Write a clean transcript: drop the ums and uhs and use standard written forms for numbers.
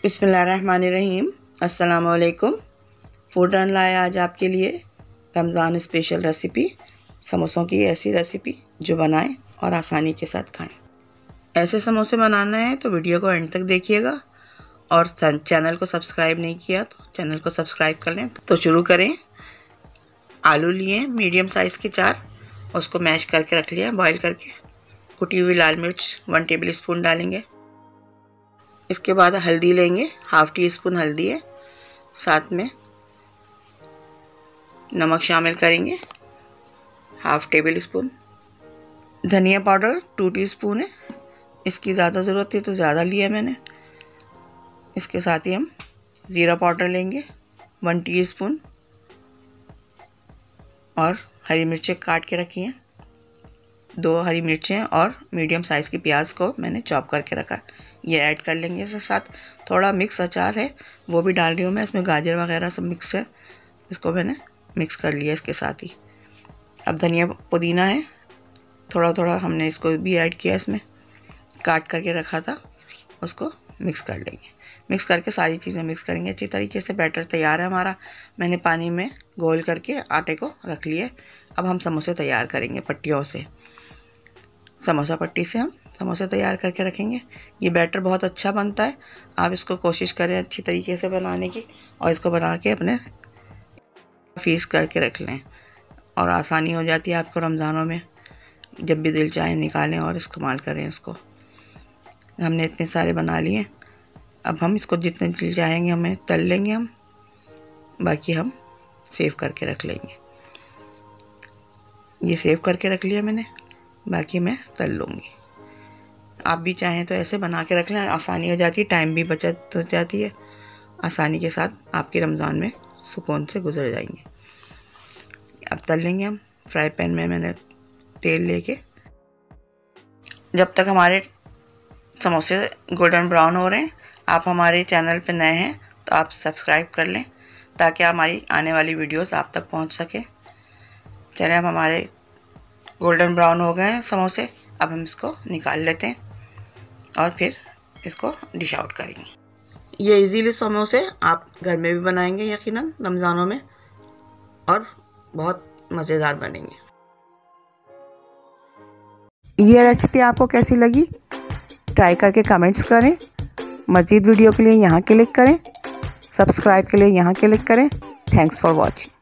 बिस्मिल्लाहिर्रहमानिर्रहीम। अस्सलामुअलैकुम। Food run लाया आज आपके लिए रमज़ान स्पेशल रेसिपी, समोसों की ऐसी रेसिपी जो बनाएं और आसानी के साथ खाएं। ऐसे समोसे बनाना है तो वीडियो को एंड तक देखिएगा, और चैनल को सब्सक्राइब नहीं किया तो चैनल को सब्सक्राइब कर लें। तो शुरू करें। आलू लिए मीडियम साइज़ के 4, उसको मैश करके रख लिया बॉईल करके। कुटी हुई लाल मिर्च 1 टेबल स्पून डालेंगे। इसके बाद हल्दी लेंगे, हाफ़ टी स्पून हल्दी है, साथ में नमक शामिल करेंगे हाफ़ टेबल स्पून। धनिया पाउडर 2 टीस्पून है, इसकी ज़्यादा ज़रूरत थी तो ज़्यादा लिया मैंने। इसके साथ ही हम ज़ीरा पाउडर लेंगे 1 टीस्पून, और हरी मिर्चें काट के रखी हैं 2 हरी मिर्चें, और मीडियम साइज़ की प्याज को मैंने चॉप करके रखा, ये ऐड कर लेंगे। इसके साथ थोड़ा मिक्स अचार है वो भी डाल रही हूँ मैं, इसमें गाजर वगैरह सब मिक्स है, इसको मैंने मिक्स कर लिया इसके साथ ही। अब धनिया पुदीना है थोड़ा थोड़ा, हमने इसको भी ऐड किया, इसमें काट करके रखा था, उसको मिक्स कर लेंगे। मिक्स करके सारी चीज़ें मिक्स करेंगे अच्छी तरीके से। बैटर तैयार है हमारा, मैंने पानी में घोल करके आटे को रख लिया। अब हम समोसे तैयार करेंगे पट्टियों से, समोसा पट्टी से हम समोसे तैयार करके रखेंगे। ये बैटर बहुत अच्छा बनता है, आप इसको कोशिश करें अच्छी तरीके से बनाने की, और इसको बना के अपने फ्रीज़ करके रख लें, और आसानी हो जाती है आपको रमज़ानों में, जब भी दिल चाहे निकालें और इस्तेमाल करें इसको। हमने इतने सारे बना लिए, अब हम इसको जितने दिल चाहेंगे हमें तल लेंगे हम, बाकी हम सेव करके रख लेंगे। ये सेव करके रख लिया मैंने, बाकी मैं तल लूँगी। आप भी चाहें तो ऐसे बना के रख लें, आसानी हो जाती है, टाइम भी बचत हो जाती है, आसानी के साथ आपके रमज़ान में सुकून से गुजर जाएंगे। अब तल लेंगे हम। फ्राई पैन में मैंने तेल लेके, जब तक हमारे समोसे गोल्डन ब्राउन हो रहे हैं, आप हमारे चैनल पे नए हैं तो आप सब्सक्राइब कर लें ताकि हमारी आने वाली वीडियोस आप तक पहुंच सके। चलिए, अब हमारे गोल्डन ब्राउन हो गए हैं समोसे, अब हम इसको निकाल लेते हैं और फिर इसको डिश आउट करेंगे। ये इजीली समोसे आप घर में भी बनाएंगे यकीनन रमज़ानों में, और बहुत मज़ेदार बनेंगे। ये रेसिपी आपको कैसी लगी ट्राई करके कमेंट्स करें। मज़ीद वीडियो के लिए यहाँ क्लिक करें, सब्सक्राइब के लिए यहाँ क्लिक करें। Thanks for watching.